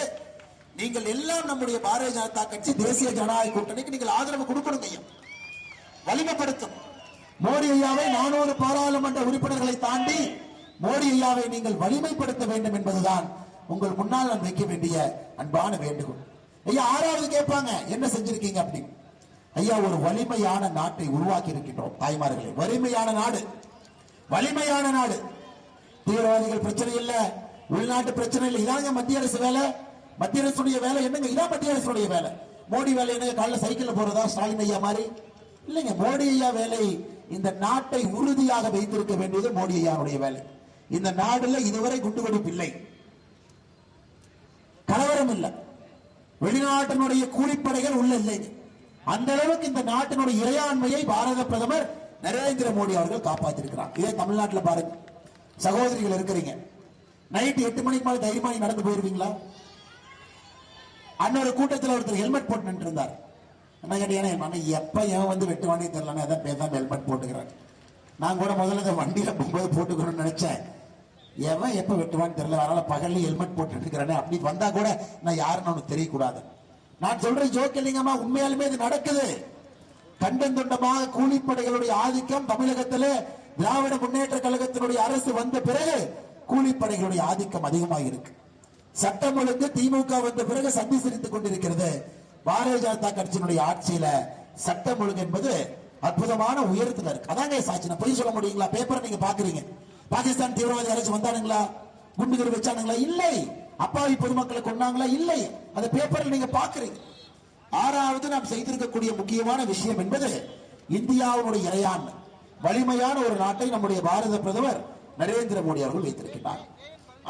[SPEAKER 4] நீங்கள் எல்லாம் நம்முடைய பாரதிய ஜனதா கட்சி தேசிய ஜனநாயக கூட்டணிக்கு நீங்கள் ஆதரவு கொடுக்கணும், வலிமைப்படுத்தும். மோடி ஐயாவை 400 பாராளுமன்ற உறுப்பினர்களை தாண்டி மோடி ஐயாவை நீங்கள் வலிமைப்படுத்த வேண்டும் என்பதுதான் உங்கள் முன்னால் நான் வைக்க வேண்டிய அன்பான வேண்டுகோள். ஐயா 6வது கேட்பாங்க, என்ன செஞ்சிருக்கீங்க அப்படி? ஐயா, ஒரு வலிமையான நாட்டை உருவாக்கி இருக்கின்றோம் தாய்மார்களே. வலிமையான நாடு, வலிமையான நாடு. தீவிரவாதிகள் பிரச்சனை இல்ல, உள்நாட்டு பிரச்சனை இல்லை. இதாங்க மத்திய அரசு வேலை. மத்திய அரசுடைய வேலை என்னங்க? இதான் மத்திய அரசுடைய வேலை. மோடி வேலை என்னங்க? காலைல சைக்கிள்ல போறதா ஸ்டாலின் ஐயா மாதிரி? இல்லைங்க, மோடி ஐயா வேலை இந்த நாட்டை உறுதியாக வைத்திருக்க வேண்டியது மோடி ஐயாவுடைய வேலை. இந்த நாடுல இதுவரை குண்டுவெடிப்பு இல்லை, கலவரம் இல்லை, வெளிநாட்டினுடைய கூலிப்படைகள் உள்ள இல்லைங்க. அந்த அளவுக்கு இந்த நாட்டினுடைய இறையாண்மையை பாரத பிரதமர் நரேந்திர மோடி அவர்கள் காப்பாற்றிருக்கிறார். இதே தமிழ்நாட்டில் பாருங்க, சகோதரிகள் இருக்கிறீங்க, நைட் 8 மணிக்கு மேல தைரியமா நடந்து போயிருவீங்களா? அன்னொரு கூட்டத்தில் ஒருத்தர் ஹெல்மெட் போட்டு நின்று இருந்தார். என்ன கேட்டீங்கன்னா, எப்ப ஏன் வந்து வெட்டுவானே தெரியல, அதான் பேசாம ஹெல்மெட் போட்டுக்கிறாங்க. நான் கூட முதல்ல வண்டியில போகும்போது போட்டுக்கணும்னு நினைச்சேன். எவன் எப்ப வெட்டுவான்னு தெரியல, அதனால பகல்ல ஹெல்மெட் போட்டு இருக்கிறேன். அப்படி வந்தா கூட நான் யாருன்னு ஒண்ணு தெரியக்கூடாது. நான் சொல்றேன் ஜோக் இல்லைங்கம்மா, உண்மையாலுமே இது நடக்குது. கண்டம் துண்டமாக கூலிப்படைகளுடைய ஆதிக்கம் தமிழகத்திலே திராவிட முன்னேற்ற கழகத்தினுடைய அரசு வந்த பிறகு கூலிப்படைகளுடைய ஆதிக்கம் அதிகமாக இருக்கு. சட்டம் ஒழுங்கு திமுக வந்த பிறகு சந்தி சிரித்துக் கொண்டிருக்கிறது. பாரதிய ஜனதா கட்சியினுடைய ஆட்சியில சட்டம் ஒழுங்கு என்பது அற்புதமான உயரத்துல இருக்கு. அதாங்க சாட்சி. நான் பொய் சொல்ல முடியுங்களா? பேப்பரை நீங்க பாக்குறீங்க, பாகிஸ்தான் தீவிரவாதி யாராச்சும் வந்தானுங்களா, குண்டுகள் வச்சானுங்களா? இல்லை. அப்பாவி பொதுமக்களை கொண்டாங்களா? இல்லை. அந்த பேப்பரில் நீங்க பாக்குறீங்க. 6வது நாம் செய்திருக்கக்கூடிய முக்கியமான விஷயம் என்பது இந்தியாவுடைய இறையாண்மை. வலிமையான ஒரு நாட்டை நம்முடைய பாரத பிரதமர் நரேந்திர மோடி அவர்கள் வைத்திருக்கிறார்.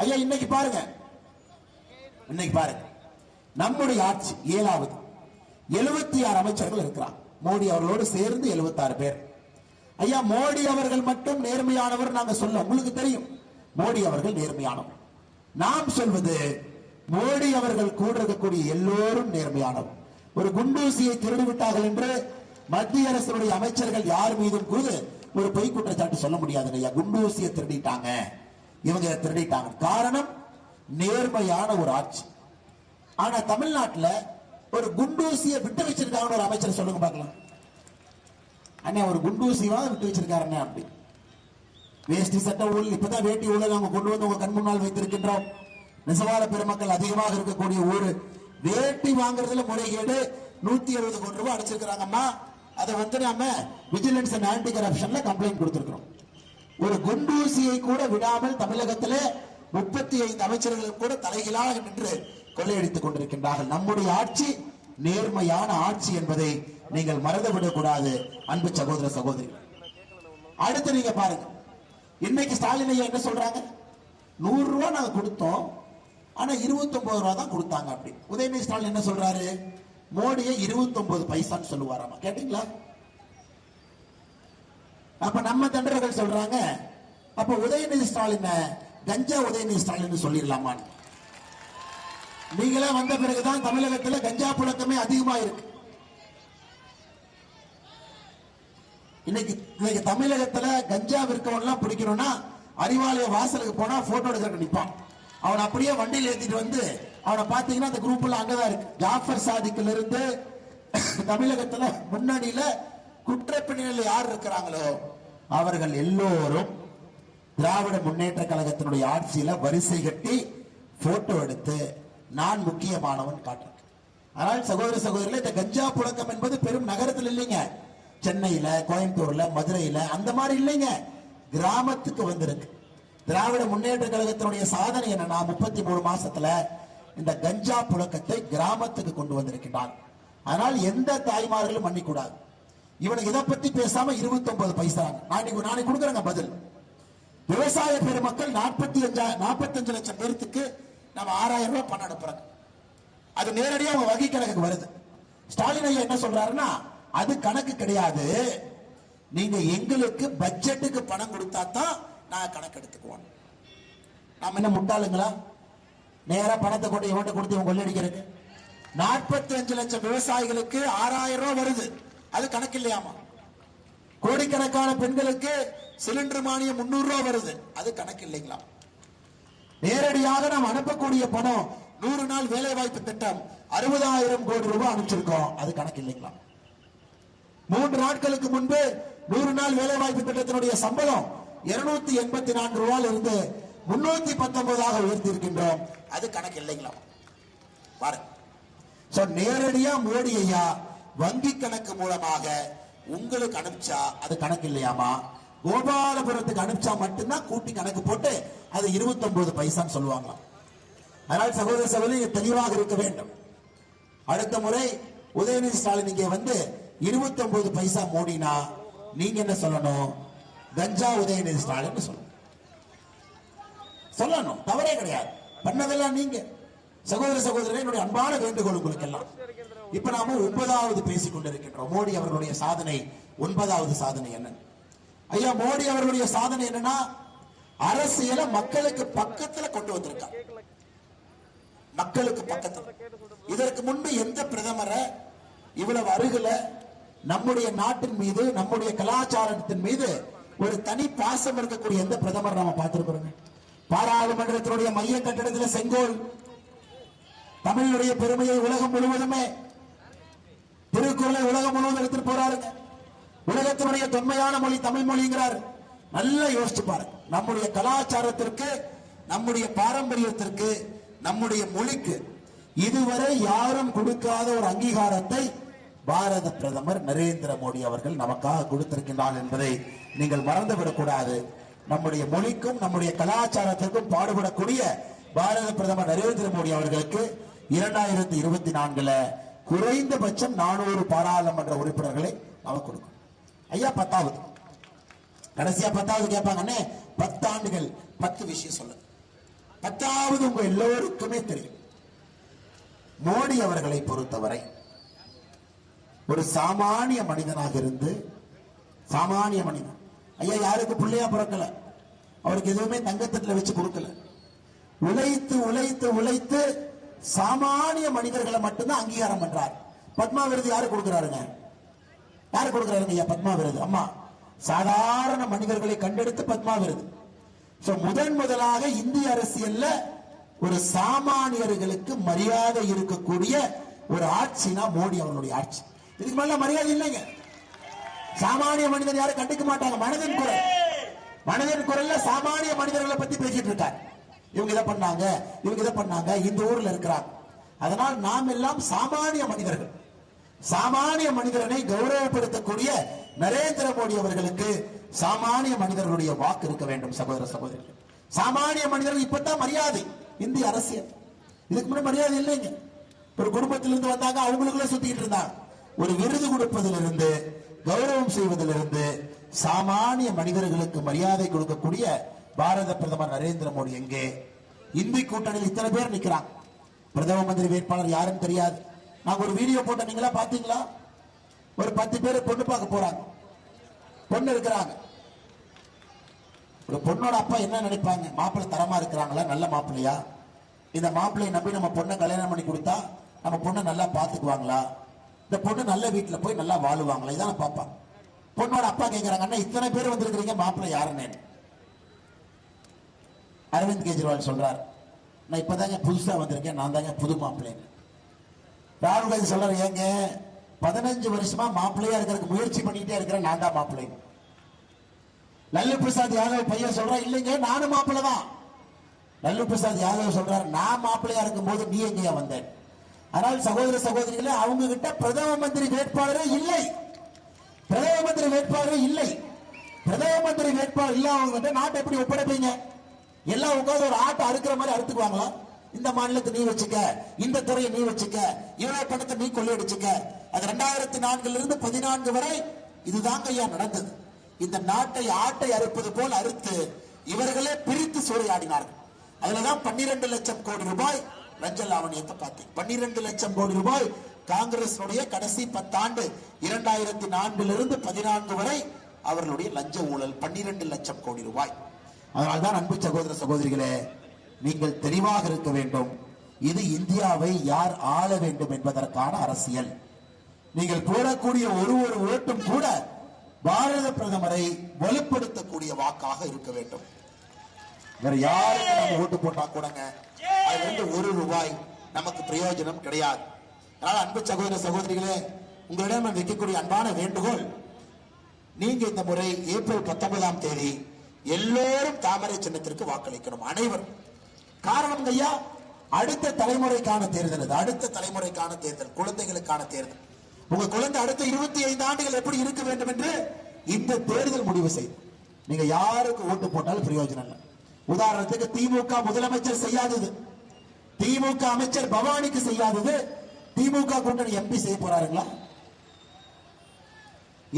[SPEAKER 4] ஐயா, இன்னைக்கு பாருங்க, நம்முடைய ஆட்சி 7வது, 76 அமைச்சர்கள் இருக்கிறார். மோடி அவர்களோடு சேர்ந்து 76 பேர். ஐயா, மோடி அவர்கள் மட்டும் நேர்மையானவர் நாங்க சொல்ல, உங்களுக்கு தெரியும் மோடி அவர்கள் நேர்மையானவர். நாம் சொல்வது மோடி அவர்கள் கூட இருக்கக்கூடிய எல்லோரும் நேர்மையானவர். ஒரு குண்டூசியை திருடிவிட்டார்கள் என்று மத்திய அரசுடைய அமைச்சர்கள் யார் மீதும் கூட ஒரு பொய் குற்றச்சாட்டு சொல்ல முடியாது. ஐயா, குண்டூசியை திருடிட்டாங்க, இவங்க திருடிட்டாங்க. காரணம், நேர்மையான ஒரு ஆட்சி. ஆனா தமிழ்நாட்டில் ஒரு குண்டூசியை விட்டு வச்சிருக்காங்க ஒரு அமைச்சர் சொல்லுங்க பார்க்கலாம். அண்ணா, ஒரு குண்டூசியா விட்டு வச்சிருக்காருண்ணே அப்படி. வேஷ்டி சட்ட ஊழல், இப்பதான் வேட்டி ஊழல் அவங்க கொண்டு வந்து உங்க கண் முன்னால் வைத்திருக்கின்றோம். நெசவாள பெருமக்கள் அதிகமாக இருக்கக்கூடிய ஊரு, வேட்டி வாங்குறதுல முறைகேடு 170 கோடி ரூபாய் அடிச்சிருக்கிறாங்கம்மா. அதை வந்து நாம விஜிலன்ஸ் அண்ட் ஆன்டி கரப்ஷன்ல கம்ப்ளைண்ட் கொடுத்திருக்கிறோம். ஒரு குண்டூசியை கூட விடாமல் தமிழகத்திலே 35 அமைச்சர்களும் கூட தலைகீழாக நின்று கொள்ளையடித்துக் கொண்டிருக்கின்றார்கள். நம்முடைய ஆட்சி நேர்மையான ஆட்சி என்பதை நீங்கள் மறந்துவிடக் கூடாது அன்பு சகோதர சகோதரிகள். அடுத்து நீங்க பாருங்க, இன்னைக்கு ஸ்டாலின் ஐயா என்ன சொல்றாங்க? 100 ரூபாய் நாங்க கொடுத்தோம், ஆனா 29 ரூபாய் தான் கொடுத்தாங்க அப்படி. உதயநிதி ஸ்டாலின் என்ன சொல்றாரு? மோடியை 29 பைசான்னு சொல்லுவாராமா. கேட்டீங்களா? அப்ப நம்ம தொண்டர்கள் சொல்றாங்க, அப்ப உதயநிதி ஸ்டாலின் கஞ்சா உதயநிதி ஸ்டாலின் சொல்லிடலாமான்னு. நீங்களே வந்த பிறகுதான் தமிழகத்தில் கஞ்சா புழக்கமே அதிகமா இருக்கு. இன்னைக்கு தமிழகத்துல கஞ்சா விற்கவெல்லாம் பிடிக்கணும்னா அறிவாலய வாசலுக்கு போனா போட்டோ எடுக்க நிப்பான். அவன் அப்படியே வண்டியில் ஏத்திட்டு வந்து அவனை பாத்தீங்கன்னா அந்த குரூப்ல அங்கதான் இருக்கு. ஜாஃபர் சாதிக்குல இருந்து தமிழகத்துல முன்னணியில குற்றப்பின்னணியில் யார் இருக்கிறாங்களோ அவர்கள் எல்லோரும் திராவிட முன்னேற்ற கழகத்தினுடைய ஆட்சியில வரிசை கட்டி போட்டோ எடுத்து நான் முக்கியமானவன் காட்டு. ஆனால் சகோதர சகோதரிகளே, இந்த கஞ்சா புழக்கம் என்பது பெரும் நகரத்தில் இல்லைங்க. சென்னையில, கோயம்புத்தூர்ல, மதுரையில அந்த மாதிரி இல்லைங்க. கிராமத்துக்கு வந்திருக்கு. திராவிட முன்னேற்ற கழகத்தினுடைய சாதனை என்னன்னா 33 மாசத்துல இந்த கஞ்சா புழக்கத்தை கிராமத்துக்கு கொண்டு வந்திருக்கிறார். அதனால் எந்த தாய்மார்களும் மன்னிக்கூடாது. இவனுக்கு இதை பத்தி பேசாம 29 பைசா நானே கொடுக்குறேங்க பதில். விவசாய பெருமக்கள் 45 லட்சம் பேருக்கு நம்ம 6000 ரூபாய் பணம் அனுப்புறாங்க. அது நேரடியாக அவங்க வங்கி கணக்குக்கு வருது. ஸ்டாலின் ஐயா என்ன சொல்றாருன்னா, அது கணக்கு கிடையாது, நீங்க எங்களுக்கு பட்ஜெட்டுக்கு பணம் கொடுத்தா தான் நான் கணக்கு எடுத்துக்குவோம். நாம என்ன முட்டாளுங்களா? நேரா பணத்தை கொண்டு இவன்ட்ட கொடுத்து இவன் கொள்ளடிக்கிறதுக்கு. 45 லட்சம் விவசாயிகளுக்கு 6000 ரூபாய் வருது, அது கணக்கு இல்லையாமா? கோடிக்கணக்கான பெண்களுக்கு சிலிண்டர் மானியம் 300 ரூபாய் வருது, அது கணக்கு இல்லைங்களா? நேரடியாக நாம் அனுப்பக்கூடிய பணம் 100 நாள் வேலை வாய்ப்பு திட்டம் 60,000 கோடி ரூபாய் அனுப்பிச்சிருக்கோம், அது கணக்கு இல்லைங்களா? 3 நாட்களுக்கு முன்பு 100 நாள் வேலை வாய்ப்பு திட்டத்தினுடைய சம்பளம் 284 ரூபாயில இருந்து 319 உயர்த்தி இருக்கின்றோம், அது கணக்கு இல்லைங்களா? நேரடியா மோடி ஐயா வங்கி கணக்கு மூலமாக உங்களுக்கு அனுப்பிச்சா அது கணக்கு இல்லையாமா? கோபாலபுரத்துக்கு அனுப்பிச்சா மட்டும்தான் கூட்டி கணக்கு போட்டு அது 29 பைசான்னு சொல்லுவாங்க. அதனால் சகோதர சகோதரி தெளிவாக இருக்க வேண்டும். அடுத்த முறை உதயநிதி ஸ்டாலின் இங்கே வந்து 29 பைசா மோடினா நீங்க என்ன சொல்லணும்? கஞ்சா உதயநிதி ஸ்டாலின் சொல்லணும், தவறே கிடையாது. பண்ணதெல்லாம் நீங்க. சகோதர சகோதரர்களே, என்னுடைய அன்பான வேண்டுகோள் உங்களுக்கு எல்லாம். இப்ப நாம 9வது பேசிக் கொண்டிருக்கின்றோம். மோடி அவர்களுடைய சாதனை 9வது சாதனை என்ன? ஐயா, மோடி அவர்களுடைய சாதனை என்னன்னா, அரசியலை மக்களுக்கு பக்கத்துல கொண்டு வந்திருக்காங்க. மக்களுக்கு பக்கத்துல. இதற்கு முன்பு எந்த பிரதமரை இவ்வளவு அருகில நம்முடைய நாட்டின் மீது, நம்முடைய கலாச்சாரத்தின் மீது ஒரு தனி பாசம் இருக்கக்கூடிய எந்த பிரதமர் நாம பார்த்திருக்கிறோம்? பாராளுமன்றத்தினுடைய மைய கட்டிடத்தில் செங்கோல், தமிழுடைய பெருமையை உலகம் முழுவதுமே, திருக்குறளை உலகம் முழுவதும் எடுத்துட்டு போறாருங்க. உலகத்தினுடைய தொன்மையான மொழி தமிழ் மொழிங்கிறார். நல்லா யோசிச்சு பாருங்க. நம்முடைய கலாச்சாரத்திற்கு, நம்முடைய பாரம்பரியத்திற்கு, நம்முடைய மொழிக்கு இதுவரை யாரும் கொடுக்காத ஒரு அங்கீகாரத்தை பாரத பிரதமர் நரேந்திர மோடி அவர்கள் நமக்காக கொடுத்திருக்கின்றார் என்பதை நீங்கள் மறந்துவிடக்கூடாது. நம்முடைய மொழிக்கும் நம்முடைய கலாச்சாரத்திற்கும் பாடுபடக்கூடிய பாரத பிரதமர் நரேந்திர மோடி அவர்களுக்கு 2024 குறைந்தபட்சம் 400 பாராளுமன்ற உறுப்பினர்களை அவர் கொடுக்கும். ஐயா, 10வது கடைசியா 10வது கேட்பாங்க, 10 ஆண்டுகள் 10 விஷயம் சொல்லுங்க. 10வது உங்க எல்லோருக்குமே தெரியும். மோடி அவர்களை பொறுத்தவரை ஒரு சாமானிய மனிதனாக இருந்து, சாமானிய மனிதன் ஐயா, யாருக்கு பிள்ளையா பிறக்கல, அவருக்கு எதுவுமே தங்கத்தட்டுல வச்சு கொடுக்கல. உழைத்து உழைத்து உழைத்து சாமானிய மனிதர்களை மட்டும்தான் அங்கீகாரம் பண்றார். பத்மா விருது யாரு கொடுக்கிறாருங்க? யாரு கொடுக்கிறாருங்க ஐயா பத்மா விருது? அம்மா, சாதாரண மனிதர்களை கண்டெடுத்து பத்மா விருது. முதலாக இந்திய அரசியல்ல ஒரு சாமானியர்களுக்கு மரியாதை இருக்கக்கூடிய ஒரு ஆட்சினா மோடி அவர்களுடைய ஆட்சி. இதுக்கு மேல மரியாதை இல்லைங்க. சாமானிய மனிதன் யாரும் கண்டுக்க மாட்டாங்க. மனதின் குரல்ல சாமானிய மனிதர்களை பத்தி பேசிட்டு இருக்கார். இவங்க இதை பண்ணாங்க, இவங்க இதை பண்ணாங்க, இந்த ஊர்ல இருக்கிறாங்க. அதனால் நாம் எல்லாம் சாமானிய மனிதர்கள். சாமானிய மனிதனை கௌரவப்படுத்தக்கூடிய நரேந்திர மோடி அவர்களுக்கு சாமானிய மனிதர்களுடைய வாக்கு இருக்க வேண்டும். சகோதர சகோதரிகள், சாமானிய மனிதர்கள் இப்பதான் மரியாதை. இந்திய அரசியல் இதுக்கு முன்னாடி மரியாதை இல்லைங்க. ஒரு குடும்பத்திலிருந்து வந்தாங்க, அவங்களுக்குள்ள சுத்திட்டு இருந்தாங்க. ஒரு விருது கொடுப்பதிலிருந்து, கௌரவம் செய்வதிலிருந்து சாமானிய மனிதர்களுக்கு மரியாதை கொடுக்கக்கூடிய பாரத பிரதமர் நரேந்திர மோடி எங்கே? இந்தி கூட்டணியில் இத்தனை பேர் நிக்கிறாங்க. பிரதம மந்திரி வேட்பாளர் யாருன்னு தெரியாது. நாங்க ஒரு வீடியோ போட்ட, நீங்களா பாத்தீங்களா? ஒரு 10 பேர் பொண்ணு பார்க்க போறாங்க. பொண்ணு இருக்கிறாங்க. ஒரு பொண்ணோட அப்பா என்ன நினைப்பாங்க? மாப்பிள்ளை தரமா இருக்கிறாங்களா, நல்ல மாப்பிள்ளையா, இந்த மாப்பிள்ளையை நம்பி நம்ம பொண்ணை கல்யாணம் பண்ணி கொடுத்தா நம்ம பொண்ணை நல்லா பாத்துக்குவாங்களா, இந்த பொண்ணு நல்ல வீட்டுல போய் நல்லா வாழுவாங்களா, இதான் பாப்பாங்க. பொண்ணோட அப்பா கேட்கிறாங்க, அண்ணா இத்தனை பேர் வந்திருக்கிறீங்க, மாப்பிள்ளை யாருன்னு. அரவிந்த் கெஜ்ரிவால் சொல்றாரு, நான் இப்பதாங்க புதுசா வந்திருக்கேன், நான் தாங்க புது மாப்பிள்ளை. ராகுல் காந்தி சொல்றாரு, ஏங்க 15 வருஷமா மாப்பிள்ளையா இருக்கிறதுக்கு முயற்சி பண்ணிட்டே இருக்கிறேன், நான் தான் மாப்பிள்ளை. லல்லு பிரசாத் யாதவ் பையன் சொல்றா, இல்லைங்க நானும் மாப்பிள்ளை தான். லல்லு பிரசாத் யாதவ் சொல்றாரு, நான் மாப்பிள்ளையா இருக்கும் போது நீ எங்கேயா வந்தேன்? ஆனால் சகோதர சகோதரிகளே, அவங்க கிட்ட பிரதம மந்திரி வேட்பாளரே இல்லை. பிரதம மந்திரி வேட்பாளரே இல்லை. பிரதம மந்திரி வேட்பாளர் இல்லாம வந்து நாட்டை எப்படி ஒப்படைப்பீங்க? எல்லாம் உட்காந்து ஒரு ஆட்டை அறுக்கிற மாதிரி அறுத்துக்குவாங்களா? இந்த மாநிலத்தை நீ வச்சுக்க, இந்த துறையை நீ வச்சுக்க, இவ்வளவு பணத்தை நீ கொள்ளையடிச்சுக்க. அது 2004 இருந்து 14 வரை இதுதாங்க ஐயா நடந்தது. இந்த நாட்டை ஆட்டை அறுப்பது போல் அறுத்து இவர்களே பிரித்து சூறையாடினார்கள். அதுலதான் 12 லட்சம் கோடி ரூபாய் லஞ்ச லாவணியத்தை பார்த்தேன். 12 லட்சம் கோடி ரூபாய் காங்கிரஸ் கடைசி 10 ஆண்டு 2004 இருந்து 14 வரை அவர்களுடைய லஞ்ச ஊழல் 12 லட்சம் கோடி ரூபாய். அதனால்தான் அன்பு சகோதர சகோதரிகளே, நீங்கள் தெளிவாக இருக்க வேண்டும். இது இந்தியாவை யார் ஆள வேண்டும் என்பதற்கான அரசியல். நீங்கள் போடக்கூடிய ஒரு ஓட்டும் கூட பாரத பிரதமரை வலுப்படுத்தக்கூடிய வாக்காக இருக்க வேண்டும். வேற யாருக்கு நம்ம ஓட்டு போட்டா கூடங்க அதுல இருந்து 1 ரூபாய் நமக்கு பிரயோஜனம் கிடையாது. அதனால அன்பு சகோதர சகோதரிகளே, உங்களிடம் நான் வைக்கக்கூடிய அன்பான வேண்டுகோள், நீங்க இந்த முறை ஏப்ரல் 19ஆம் தேதி எல்லோரும் தாமரை சின்னத்திற்கு வாக்களிக்கணும், அனைவரும். காரணம் ஐயா, அடுத்த தலைமுறைக்கான தேர்தல் இது. அடுத்த தலைமுறைக்கான தேர்தல், குழந்தைகளுக்கான தேர்தல். உங்க குழந்தை அடுத்த 25 ஆண்டுகள் எப்படி இருக்க வேண்டும் என்று இந்த தேர்தல் முடிவு செய்யும். நீங்க யாருக்கு ஓட்டு போட்டாலும் பிரயோஜனம் இல்லை. உதாரணத்துக்கு திமுக முதலமைச்சர் செய்யாதது, திமுக அமைச்சர் பவானிக்கு செய்யாதது திமுக கூட்டணி எம்பி செய்ய போறாருங்களா?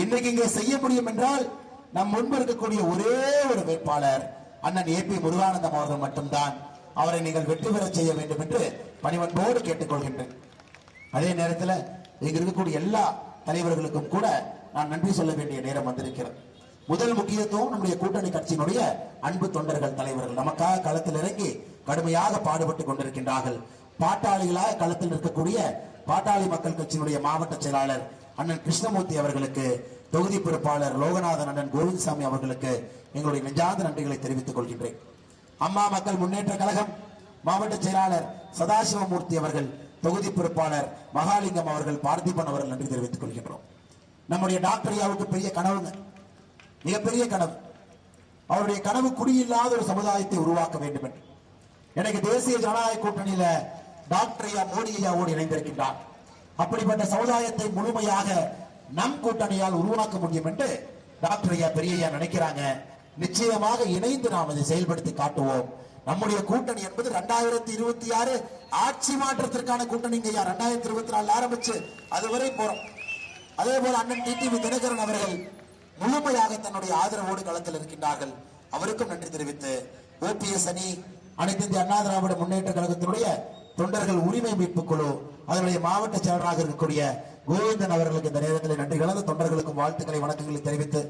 [SPEAKER 4] இன்றைக்கு இங்கே செய்ய முடியும் என்றால் நம் முன்பு இருக்கக்கூடிய ஒரே ஒரு வேட்பாளர் அண்ணன் ஏபி முருகானந்தம் அவர்கள் மட்டும்தான். அவரை நீங்கள் வெற்றி பெற செய்ய வேண்டும் என்று பணிவன்போடு கேட்டுக்கொள்கின்றேன். அதே நேரத்தில் இங்க இருக்கக்கூடிய எல்லா தலைவர்களுக்கும் கூட நான் நன்றி சொல்ல வேண்டிய நேரம் வந்திருக்கிறது. முதல் முக்கியத்துவம் நம்முடைய கூட்டணி கட்சியினுடைய அன்பு தொண்டர்கள், தலைவர்கள் நமக்காக களத்தில் இறங்கி கடுமையாக பாடுபட்டுக் கொண்டிருக்கின்றார்கள். பாட்டாளிகளாக களத்தில் இருக்கக்கூடிய பாட்டாளி மக்கள் கட்சியினுடைய மாவட்ட செயலாளர் அண்ணன் கிருஷ்ணமூர்த்தி அவர்களுக்கு, தொகுதி பொறுப்பாளர் லோகநாதன் அண்ணன் கோவிந்தசாமி அவர்களுக்கு எங்களுடைய நெஞ்சார்ந்த நன்றிகளை தெரிவித்துக் கொள்கின்றேன். அம்மா மக்கள் முன்னேற்ற கழகம் மாவட்ட செயலாளர் சதாசிவமூர்த்தி அவர்கள், தொகுதி பொறுப்பாளர் மகாலிங்கம் அவர்கள், பார்த்திபன் அவர்கள் நன்றி தெரிவித்துக் கொள்கின்றோம். நம்முடைய டாக்டர் ஐயாவுக்கு பெரிய கனவுங்க, மிகப்பெரிய கனவு. அவருடைய கனவு குடியில்லாத ஒரு சமுதாயத்தை உருவாக்க வேண்டும் என்று. எனக்கு தேசிய ஜனநாயக கூட்டணியில டாக்டர் ஐயா மோடி ஐயாவோடு இணைந்திருக்கின்றார். அப்படிப்பட்ட சமுதாயத்தை முழுமையாக நம் கூட்டணியால் உருவாக்க முடியும் என்று டாக்டர் ஐயா பெரிய ஐயா நினைக்கிறாங்க. நிச்சயமாக இணைந்து நாம் அதை செயல்படுத்தி காட்டுவோம். நம்முடைய கூட்டணி என்பது 2026 ஆட்சி மாற்றத்திற்கான கூட்டணிங்க ஐயா. 2024 ஆரம்பிச்சு அதுவரை போறோம். அதே போல அண்ணன் டிடிவி தினகரன் அவர்கள் முழுமையாக தன்னுடைய ஆதரவோடு களத்தில் இருக்கின்றார்கள். அவருக்கும் நன்றி தெரிவித்து, ஓபிஎஸ் அணி, அனைத்து இந்திய அண்ணா திராவிட முன்னேற்ற கழகத்தினுடைய தொண்டர்கள் உரிமை மீட்பு குழு அதனுடைய மாவட்ட செயலராக இருக்கக்கூடிய கோவிந்தன் அவர்களுக்கு இந்த நேரத்தில் நன்றி கலந்த தொண்டர்களுக்கும் வாழ்த்துக்களை வணக்கங்களை தெரிவித்து,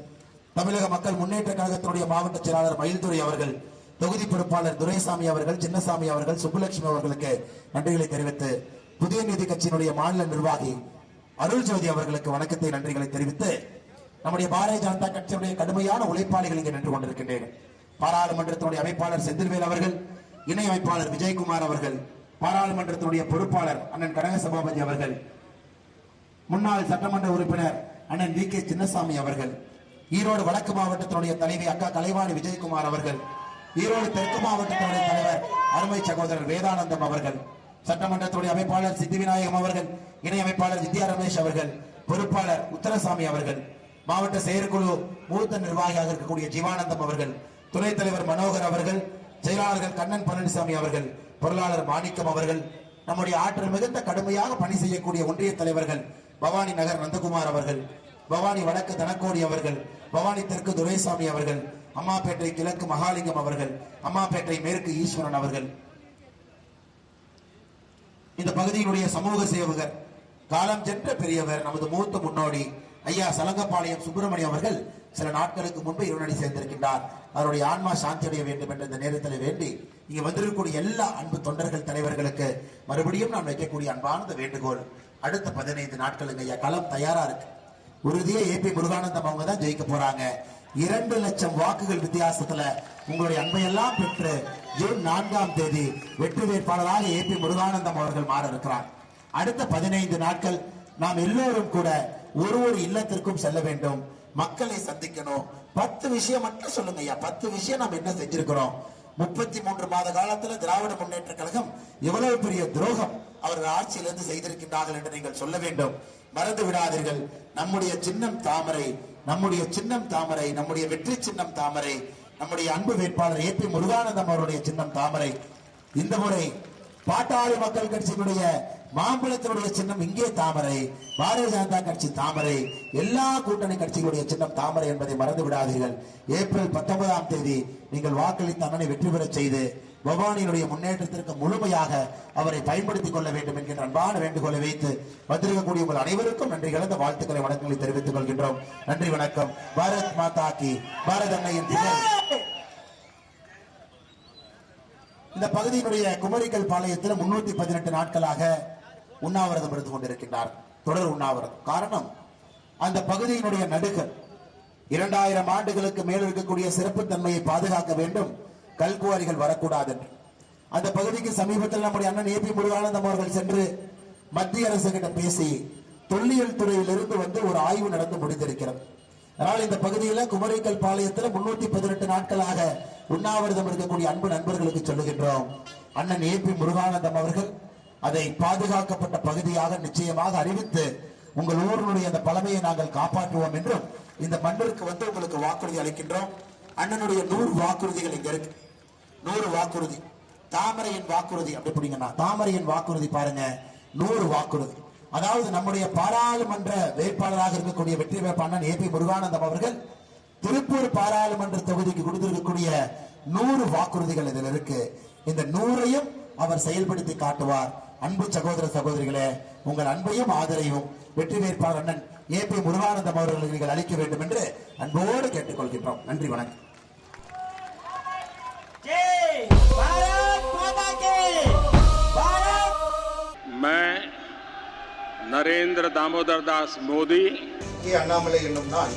[SPEAKER 4] தமிழக மக்கள் முன்னேற்ற கழகத்தினுடைய மாவட்ட செயலாளர் மயில்துரை அவர்கள், தொகுதி பொறுப்பாளர் துரைசாமி அவர்கள், சின்னசாமி அவர்கள், சுப்புலட்சுமி அவர்களுக்கு நன்றிகளை தெரிவித்து, புதிய நீதி கட்சியினுடைய மாநில நிர்வாகி அருள் ஜோதி அவர்களுக்கு வணக்கத்தை நன்றிகளை தெரிவித்து, நம்முடைய பாரதிய ஜனதா கட்சியுடைய கடுமையான உழைப்பாளிகள் இங்கே நின்று கொண்டிருக்கின்றனர். பாராளுமன்றத்தினுடைய அமைப்பாளர் செந்தில்வேல் அவர்கள், இணை அமைப்பாளர் விஜயகுமார் அவர்கள், பாராளுமன்றத்தினுடைய பொறுப்பாளர் அண்ணன் கனக சபாபதி அவர்கள், முன்னாள் சட்டமன்ற உறுப்பினர் அண்ணன் வி கே சின்னசாமி அவர்கள், ஈரோடு வடக்கு மாவட்டத்தினுடைய தலைவி அக்கா கலைவாணி விஜயகுமார் அவர்கள், ஈரோடு தெற்கு மாவட்டத்தினுடைய தலைவர் அருமை சகோதரர் வேதானந்தம் அவர்கள், சட்டமன்றத்துடைய அமைப்பாளர் சித்தி விநாயகம் அவர்கள், இணை அமைப்பாளர் வித்யா ரமேஷ் அவர்கள், பொறுப்பாளர் உத்தரசாமி அவர்கள், மாவட்ட செயற்குழு மூத்த நிர்வாகியாக இருக்கக்கூடிய ஜீவானந்தம் அவர்கள், துணைத் தலைவர் மனோகர் அவர்கள், செயலாளர்கள் கண்ணன் பழனிசாமி அவர்கள், பொருளாளர் மாணிக்கம் அவர்கள், நம்முடைய ஆற்றல் மிகுந்த கடுமையாக பணி செய்யக்கூடிய ஒன்றிய தலைவர்கள் பவானி நகர் நந்தகுமார் அவர்கள், பவானி வடக்கு தனக்கோடி அவர்கள், பவானி தெற்கு துரைசாமி அவர்கள், அம்மாப்பேட்டை கிழக்கு மகாலிங்கம் அவர்கள், அம்மாப்பேட்டை மேற்கு ஈஸ்வரன் அவர்கள், இந்த பகுதியினுடைய சமூக சேவகர், காலம் சென்ற பெரியவர், நமது மூத்த முன்னோடி ஐயா சலங்கப்பாளையம் சுப்பிரமணியம் அவர்கள் சில நாட்களுக்கு முன்பு இருநடி சேர்ந்திருக்கின்றார். அவருடைய ஆன்மா சாந்தி அடைய வேண்டும் என்ற இந்த நேரத்தில் வேண்டி இங்க வந்திருக்கக்கூடிய எல்லா அன்பு தொண்டர்கள் தலைவர்களுக்கு மறுபடியும் நாம் வைக்கக்கூடிய அன்பான வேண்டுகோள், அடுத்த 15 நாட்களுக்கு ஐயா களம் தயாரா இருக்கு. உறுதியா ஏபி முருகானந்தம் அவங்க தான் ஜெயிக்க போறாங்க. 2 லட்சம் வாக்குகள் வித்தியாசத்துல உங்களுடைய அன்பையெல்லாம் பெற்று ஜூன் 4ஆம் தேதி வெற்றி வேட்பாளராக ஏபி முருகானந்தம் அவர்கள் மாற இருக்கிறார். அடுத்த 15 நாட்கள் நாம் எல்லோரும் கூட ஒரு இல்லத்திற்கும் செல்ல வேண்டும், மக்களை சந்திக்கணும். 10 விஷயம் மட்டும் சொல்லுங்க ஐயா. 10 விஷயம் நாம் என்ன செஞ்சிருக்கிறோம், 33 மாத காலத்துல திராவிட முன்னேற்ற கழகம் எவ்வளவு பெரிய துரோகம் அவர்கள் ஆட்சியிலிருந்து செய்திருக்கின்றார்கள் என்று நீங்கள் சொல்ல வேண்டும். மறந்து விடாதீர்கள். நம்முடைய சின்னம் தாமரை, நம்முடைய சின்னம் தாமரை, நம்முடைய வெற்றி சின்னம் தாமரை, நம்முடைய அன்பு வேட்பாளர் ஏபி முருகானந்தம் அவருடைய சின்னம் தாமரை. இந்த முறை பாட்டாளி மக்கள் கட்சியினுடைய மாம்பழத்தினுடைய சின்னம் இங்கே தாமரை, பாரதிய ஜனதா கட்சி தாமரை, எல்லா கூட்டணி கட்சிகளுடைய சின்னம் தாமரை என்பதை மறந்து விடாதீர்கள். ஏப்ரல் 19ஆம் தேதி நீங்கள் வாக்களித்த அண்ணனை வெற்றி பெறச் செய்து பவானியினுடைய முன்னேற்றத்திற்கு முழுமையாக அவரை பயன்படுத்திக் கொள்ள வேண்டும் என்கின்ற அன்பான வேண்டுகோளை வைத்து வந்திருக்கக்கூடிய உங்கள் அனைவருக்கும் நன்றி கலந்த வாழ்த்துக்களை வணக்கங்களை தெரிவித்துக் கொள்கின்றோம். நன்றி, வணக்கம். பாரத் மாதா கி, பாரத் அன்னையின் புகழ். இந்த பகுதியினுடைய குமரிக்கல் பாளையத்தில் 318 நாட்களாக உண்ணாவிரதம் இருந்து கொண்டிருக்கின்றார். தொடர் உண்ணாவிரதம். காரணம், அந்த பகுதியினுடைய நடுகள் 2000 ஆண்டுகளுக்கு மேல் இருக்கக்கூடிய சிறப்பு தன்மையை பாதுகாக்க வேண்டும், கல்குவாரிகள் வரக்கூடாது என்று. அந்த பகுதிக்கு சமீபத்தில் நம்முடைய அண்ணன் ஏபி முருகானந்தம் அவர்கள் சென்று மத்திய அரசு கிட்ட பேசி தொல்லியல் துறையிலிருந்து வந்து ஒரு ஆய்வு நடந்து முடிந்திருக்கிறது. அதனால் இந்த பகுதியில் குமரிக்கல் பாளையத்தில் 318 நாட்களாக உண்ணாவிரதம் இருக்கக்கூடிய அன்பு நண்பர்களுக்கு சொல்லுகின்றோம், அண்ணன் ஏபி முருகானந்தம் அவர்கள் அதை பாதுகாக்கப்பட்ட பகுதியாக நிச்சயமாக அறிவித்து உங்கள் ஊரினுடைய அந்த பழமையை நாங்கள் காப்பாற்றுவோம் என்றும் இந்த மண்ணிற்கு வந்து உங்களுக்கு வாக்குறுதி அளிக்கின்றோம். அண்ணனுடைய 100 வாக்குறுதிகள் இங்க இருக்கு. 100 வாக்குறுதி. தாமரையின் வாக்குறுதி அப்படி பிடிங்கன்னா தாமரையின் வாக்குறுதி பாருங்க, 100 வாக்குறுதி. அதாவது நம்முடைய பாராளுமன்ற வேட்பாளராக இருக்கக்கூடிய வெற்றி வேட்பாளர் ஏபி முருகானந்தம் அவர்கள் திருப்பூர் பாராளுமன்ற தொகுதிக்கு கொடுத்திருக்கக்கூடிய 100 வாக்குறுதிகள் இதில் இருக்கு. இந்த 100ஐயும் அவர் செயல்படுத்தி காட்டுவார். அன்பு சகோதர சகோதரிகளே, உங்கள் அன்பையும் ஆதரவையும் வெற்றி வேட்பாளர் அண்ணன் ஏபி முருகானந்தம் அவர்களுக்கு நீங்கள் அளிக்க வேண்டும் என்று அன்போடு கேட்டுக்கொள்கின்றோம். நன்றி, வணக்கம்.
[SPEAKER 5] मैं नरेंद्र दामोदर दास मोदी
[SPEAKER 4] அண்ணாமலை என்னும் நான்